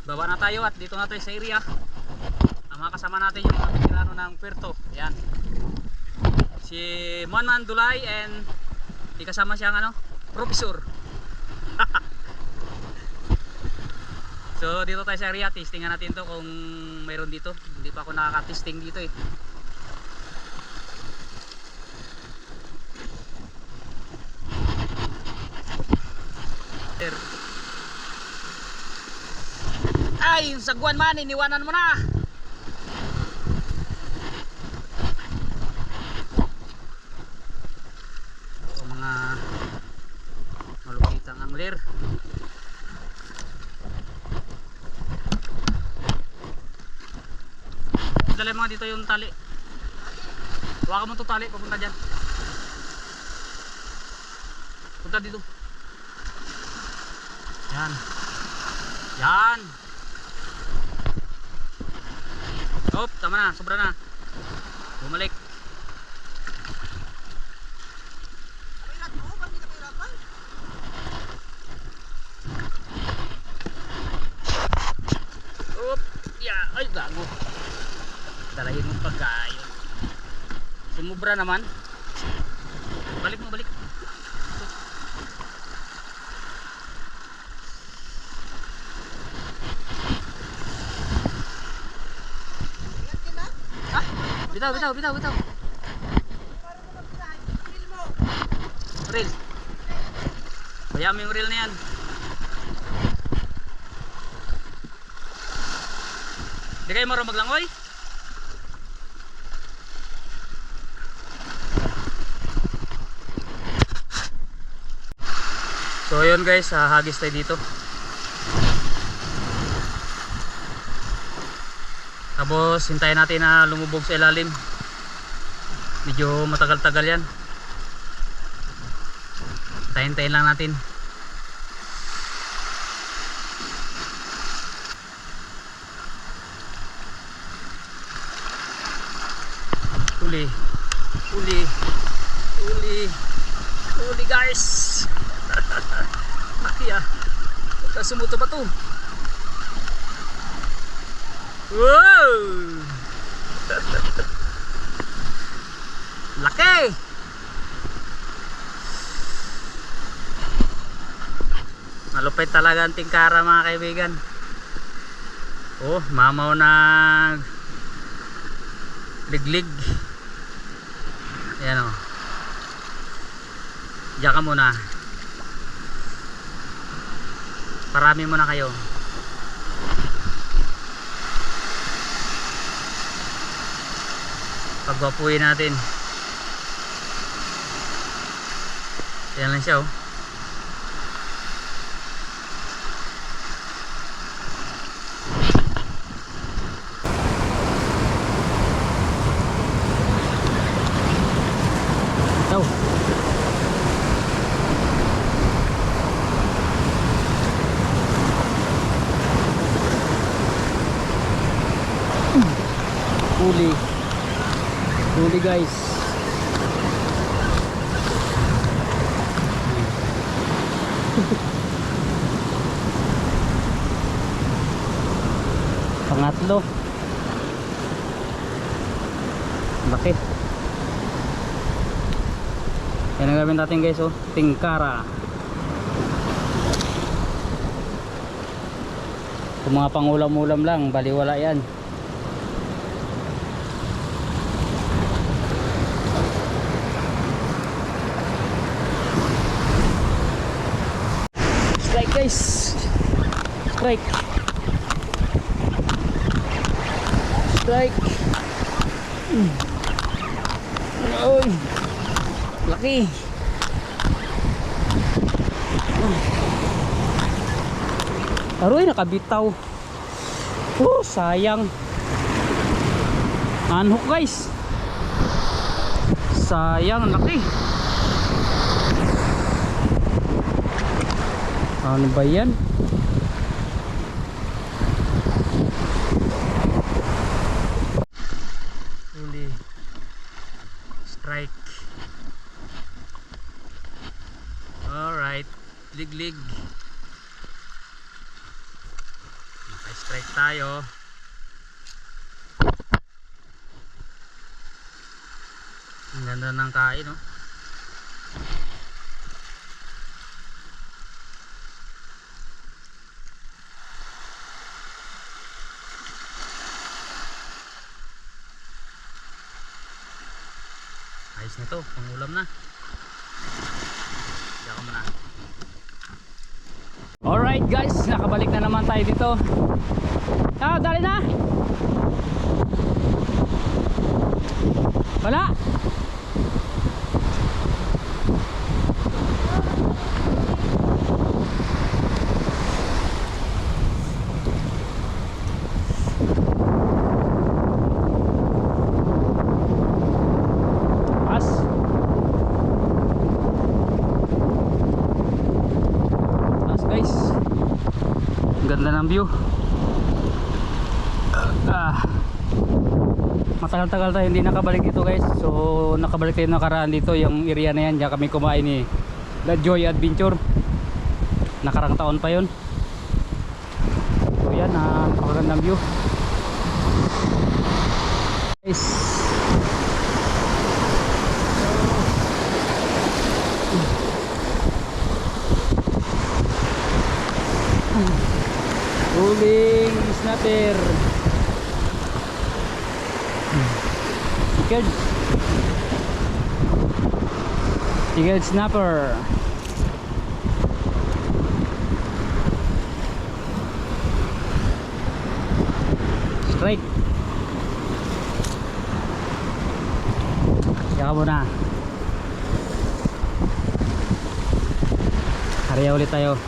Baba na tayo at dito na tayo sa area. Ang mga kasama natin yung mga veterano ng Puerto. Ayan. Si Monman Dulay and kasama siyang ano, professor. So dito tayo sa area, testingan natin to kung mayroon dito. Hindi pa ako nakaka-testing dito eh. Ay, yung sagwan man, iniwanan mo na. So, mga malupitang angler. Dali mga dito yung tali. Hawakan mo itong tali, papunta dyan. Punta dito. Yan. Yan. Hop, tama na, sobra na. Bumalik. Hop, ya, ay gago. Dalahin mo pagkain. Sumubra naman. Balik mo, balik. Bitaw, bitaw, bitaw, bitaw. Reel. Kaya mo yung reel na yan. Di kayo marunong maglangoy? So yun guys, hagis tayo dito. Tapos hintayin natin na lumubog sa ilalim. Medyo matagal-tagal yan. Hintayin lang natin. Uli. Uli. Uli. Uli guys. Laki ah. Sumuto ba to? Wow! Laki! Malupit talaga ang tingkara mga kaibigan. Oh, mamaw nag liglig. Ayan o. Diyan ka muna. Parami muna kayo. Pagwapuin natin. Ayan lang siya oh. Ito. Huli. Huli guys. Pangatlo. Laki. Yan ang gawin natin guys oh. Tingkara. Kung mga pangulam-ulam lang, baliwala yan. Guys, strike, strike. Oy, laki. Aroy, nakabitaw. Oh, sayang. Anhook guys. Sayang, laki. Ano ba yan? Huli. Strike. Alright. Lig-lig. Strike tayo. Ang ganda ng kain, no? Ayos na to, pangulam na. Diyan mo na. Alright guys, nakabalik na naman tayo dito. Dali na. Wala. Ganda ng view. Matagal-tagal tayo hindi nakabalik dito guys. So nakabalik tayo nakaraan dito. Yung area na yan, diyan kami kumain ni The Joy Adventure. Nakarang taon pa yon. So yan, napakagandang view guys. Huling snapper. Tigad snapper. Strike. Saka muna. Karya ulit tayo.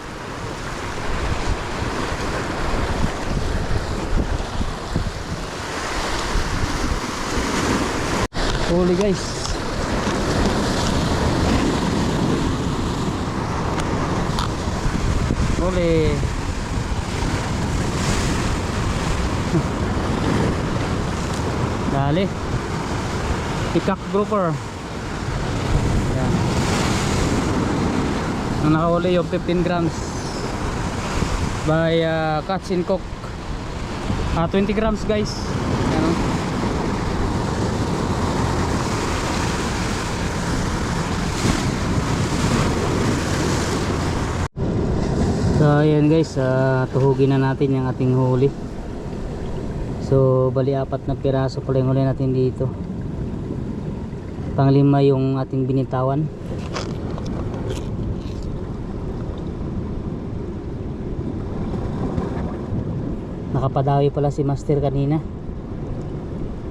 Huli guys. Huli. Dali. Peacock grouper. Yan. Ang nakahuli yung 15 grams by Catch and Cook. 20 grams guys. Yan. So ayan guys, tuhugin na natin yung ating huli. So bali 4 na piraso pala yung huli natin dito. Pang-5 yung ating binitawan. Nakapadawi pala si Master kanina.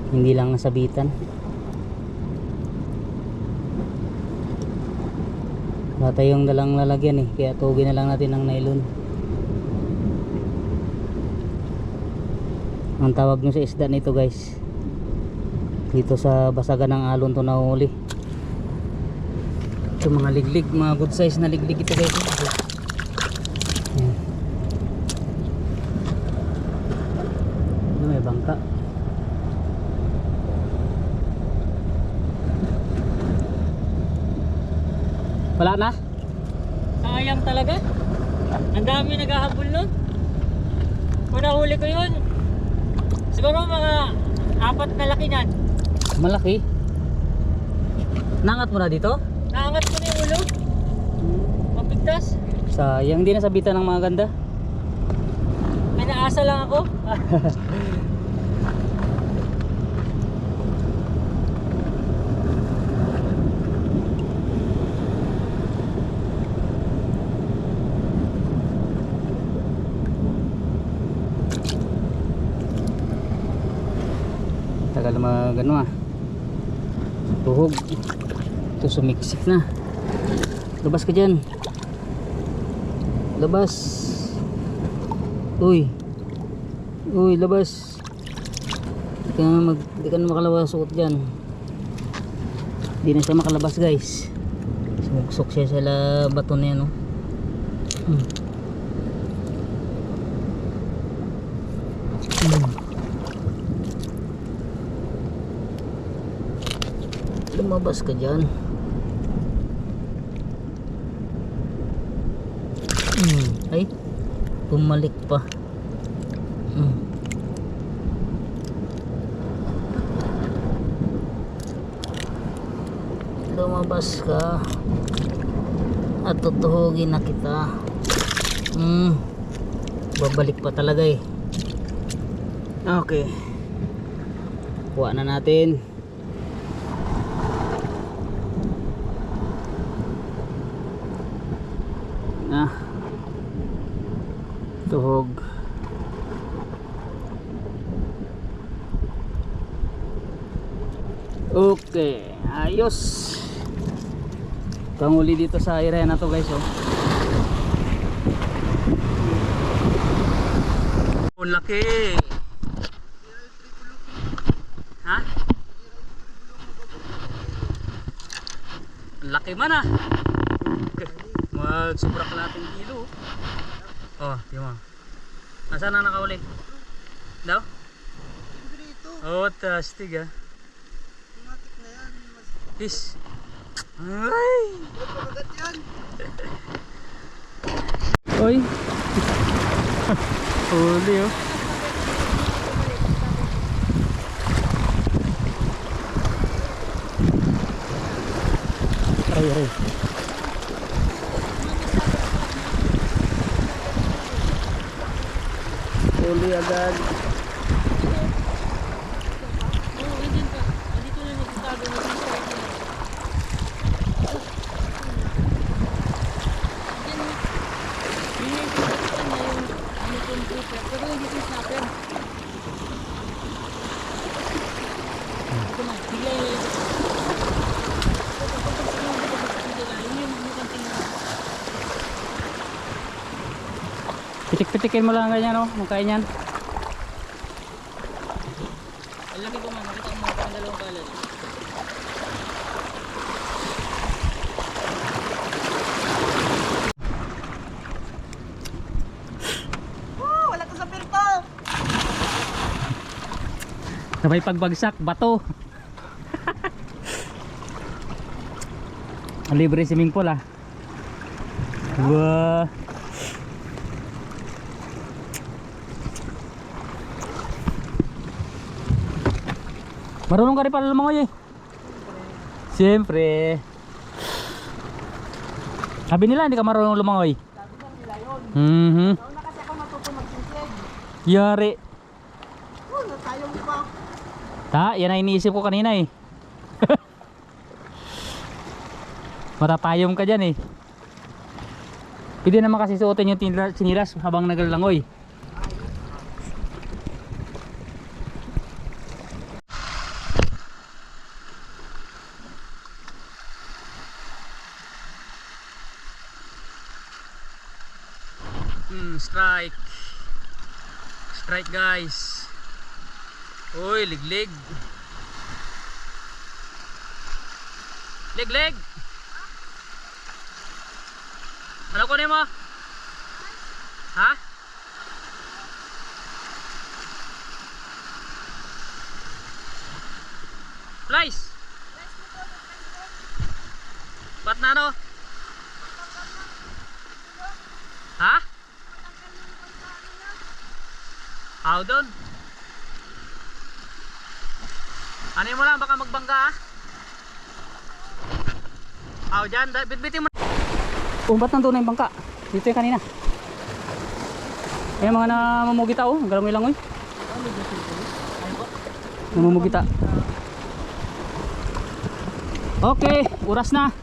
Hindi lang nasabitan. Wala tayong dalang lalagyan kaya tugin na lang natin ng nylon. Ang tawag nyo sa isda nito guys, dito sa basagan ng alon to nahuli. Ito mga liglig, mga good size na liglig ito guys. Ano, may bangka. Wala na? Sayang talaga. Ang dami naghahabol nun. Kung nahuli ko yun, siguro mga 4 na laki nan. Malaki? Nangat mo na dito? Nangat ko na yung ulo. Mapigtas. Sayang, di nasabitan ng mga ganda. May naasa lang ako. Tagal magano tuhog. Ito sumiksik na. Labas ka dyan. Labas. Uy, labas. Di ka na makalabas suot dyan. Di na siya makalabas guys. Sumuksok siya sa bato na yan Lumabas ka dyan. Ay, bumalik pa. lumabas ka at tutuhugin na kita. Babalik pa talaga eh. Okay, kuha na natin. Tuhog. Okay, ayos. Panguli dito sa area na to guys, oh. Ang laki. Ha? Ang laki man ah. Mag-sobra kalating kilo. Oh, di mo. Nasaan na nakauli? Daw? Oh, tastig ah. Matik na yan. Is. Ay! Pagagat yan. Oy. Huli oh. Ay. Huli agad. Pitik-pitikin mo lang ganyan, no? Makain yan. Ang laki ko man, makita mo parang dalawang kalan. Wala ko sa pirto. Sabay pagbagsak, bato. Libre swimming pool ah. Wow. Marunong ka rin pala lumangoy eh. Siyempre. Sabi nila hindi ka marunong lumangoy. Sabi lang nila yun. Nauna kasi ako matuto magsisid. Yari. Nasayang pa. Yan ang iniisip ko kanina eh. Matatayom ka dyan eh. Pwede naman kasi suotin yung sinilas habang naglalangoy. Strike. Strike guys. Uy, liglig. Leg. Ano ko mo? Ha? Flies. Ba't na no? Ha? How doon? Ano mo lang, baka magbangga ah. Aw dyan, bitbitin mo. Ba't nandun na yung bangka? Dito yung kanina. Yung mga namumugita oh, galangoy-langoy. Namumugita. Okay, oras na.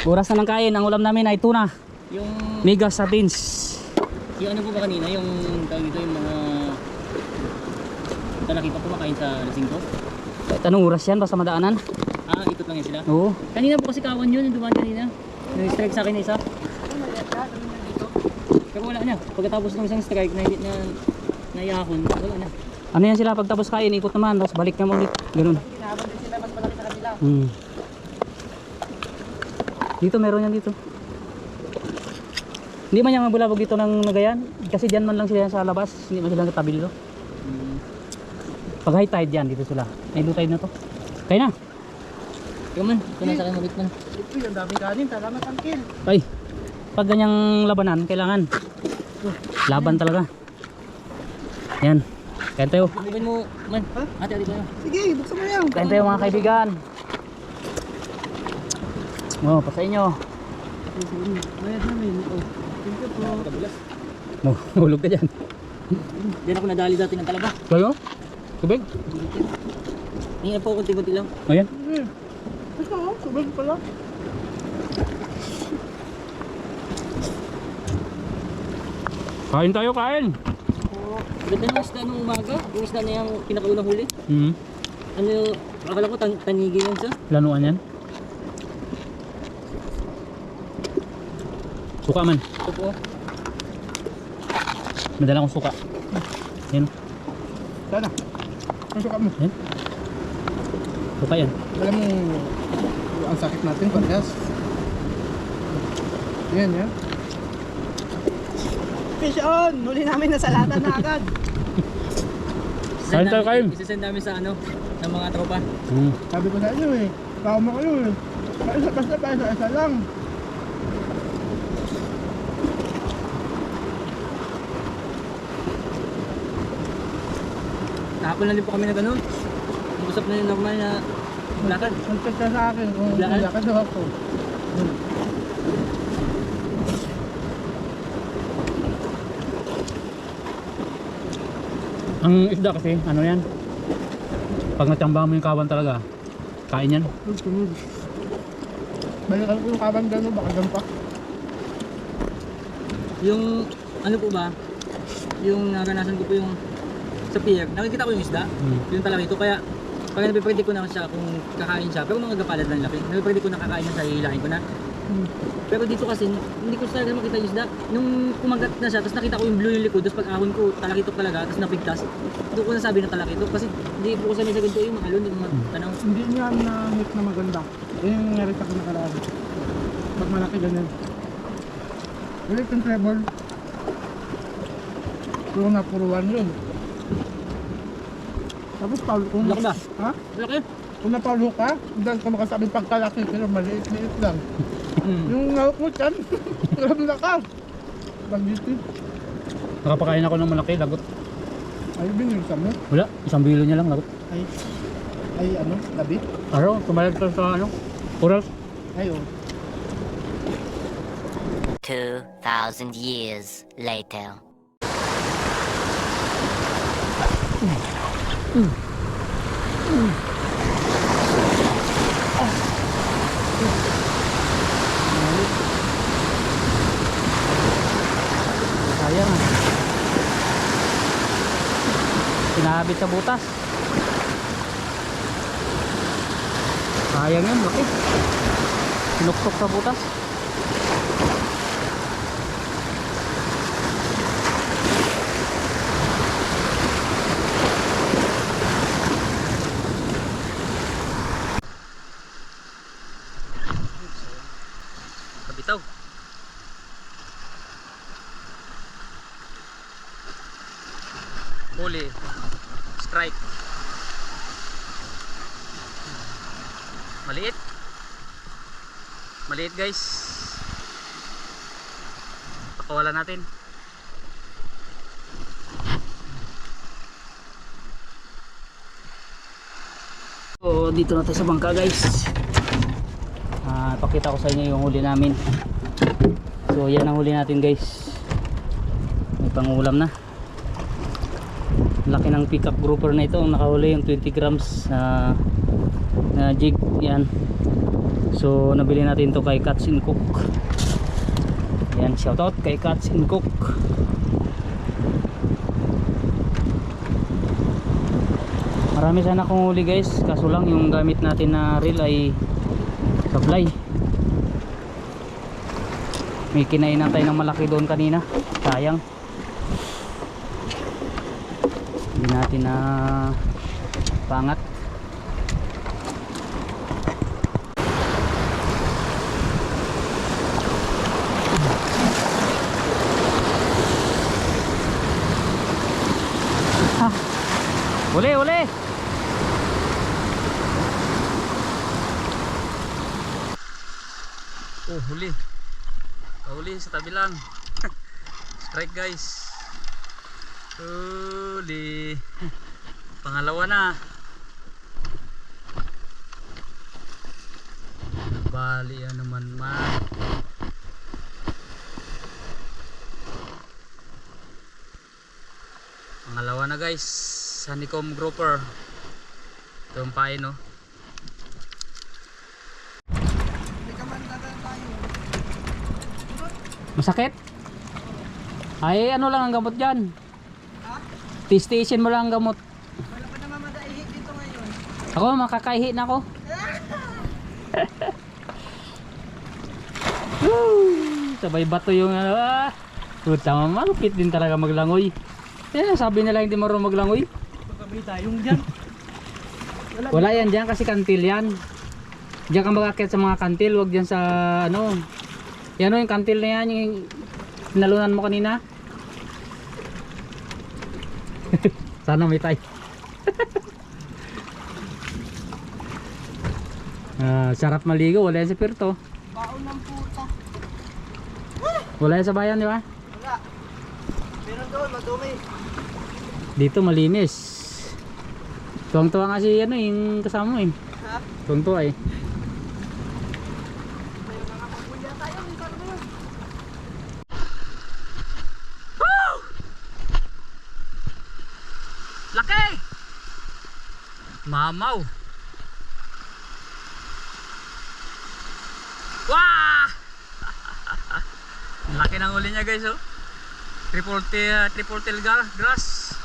Oras na ng kain. Ang ulam namin ay tuna. Yung Mega sardines. ano po ba kanina, yung tawag ito, yung mga talaki pa kumakain sa lasing ko? Kahit anong oras yan, basta madaanan. Ah, ikot lang yan sila? Oo. Kanina po kasi kawan yun, yung dumaan kanina. Nag-strike sa akin na isa. Pero wala na. Pagkatapos ng isang strike na naiyahon, wala na. Ano yan sila, pagtapos kain, ikot naman, tapos balik na ulit. Ganun. Kinahabang din sila mas malaki sa kanila. Dito, meron yan dito. Hindi man yan mabulabog dito ng nagayan. Kasi dyan man lang sila sa labas. Hindi man sila katabi dito. Pag high tide yan, dito sila. Ay, low tide na to. Kaya na. Ikaw man, ito na sa akin ulit man. Ito yung daming kanin. Salamat ang kill. Ay, pag ganyang labanan, kailangan. Laban talaga. Yan. Kain tayo. Ibigin mo man. Ha? Ate, ate ko na. Sige, buksan mo yan. Kain tayo mga kaibigan. Oh, pa sa inyo. Bayad namin. Oh. Thank you po. Mahulog ka dyan. Diyan ako nadali dati ng talaga. Kayo? Tubig? Hingi po kunti-kunti lang. Ayan. Ito, subig pala. Kain tayo, kain. Ganda ng isda nung umaga. Yung isda na yung pinakaunang huli. Hmm. Ano yung, akala ko tanigi yan siya. Lanuan yan. Suka man. Ito po. Madala kong suka. Yan. Sana. Ang suka mo. Yan. Suka yan. Alam mo, ang sakit natin, parehas. Yan, yan. Fish on! Huli namin na salatan na agad. Kain tayo, kain. Isisend namin sa ano, ng mga tropa. Hmm. Sabi ko sa inyo eh, tao mo kayo eh. Paisa lang. Kahapon na din po kami na gano'n. Usap na yung normal na lakad. Nagtag ka sa akin kung Lakad? lakad daw ako. Ang isda kasi, ano yan? Pag natambang mo yung kawan talaga, kain yan. Balikan ko yung kaban gano'n, baka dyan pa. Yung, ano po ba? Yung naranasan ko po yung sa pier. Nakikita ko yung isda. Hmm. Yung talaga ito. Kaya, pag napipredict ko na siya kung kakain siya. Pero mga gapalad ng laki. Napipredict ko na kakain na siya, hihilahin ko na. Pero dito kasi, hindi ko talaga makita yung isda. Nung kumagat na siya, tapos nakita ko yung blue yung likod, tapos pag ahon ko, talakitok talaga, tapos napigtas. Doon ko nasabi na talakitok. Kasi hindi po ko sanay sa ganito yung mahalon, yung magtanaw. Hindi niya na-hit na maganda. Yun yung nangyari sa kinakaraan. Pag malaki ganyan. Ulit yung treble. Puro na puruan yun. Tapos Paul, kung Laki ba? Ha? Laki. Kung napaulo ka, dahil ka makasabing pagkalaki, pero maliit-liit lang. Yung ngawak mo dyan, alam na ka. Bagiti. Nakapakain ako ng malaki, lagot. Ay, binilisan mo. Wala, 1 bilo niya lang, lagot. Ay, ano, labi? Araw, tumalag ka sa ano, oras. Ay, oh. 2,000 years later. Sayang ah. Pinabit sa butas. Sayang yan, laki. Sinuktok sa butas. Kabitaw. Huli. Strike. Maliit. Maliit guys. Pakawalan natin. So dito na tayo sa bangka guys. Pakita ko sa inyo yung huli namin. So yan ang huli natin guys. May pangulam na. Laki ng pickup grouper na ito. Ang nakahuli yung 20 grams na jig. Yan. So nabili natin to kay Cats and Cook. Yan, shoutout kay Cats and Cook. Marami sana akong huli guys. Kaso lang yung gamit natin na reel ay sablay. May kinainan tayo ng malaki doon kanina. Sayang. Hindi natin na pangat. Ha. Uli, uli. Oh, huli. Huli sa tabi lang. Strike guys. Huli. Pangalawa na. Bali yan naman man. Pangalawa na guys, honeycomb grouper. Ito yung pain, no? Masakit? Ay ano lang ang gamot dyan? Tistation mo lang ang gamot. Wala pa naman madaihi dito ngayon. Ako makakaihi na ako. Woo! Sabay bato yung ano. Puta malupit din talaga maglangoy. Sabi nila hindi marunong maglangoy. Pagkabay tayong dyan. Wala yan dyan kasi kantil yan. Diyan ka mag-akit sa mga kantil, wag dyan sa ano. Yan o yung kantil na yan, yung nalunan mo kanina. Sana may tay. Sarap maligo, wala yan sa Pirto. Baon ng puta. Wala yan sa bayan, di ba? Wala. Meron doon, madumi. Dito malinis. Tuwang-tuwa nga si ano, yung kasama mo eh. Ha? Tuwang-tuwa eh. Laki! Mamaw! Wah! Laki ng uli niya guys oh. Triple tail grass.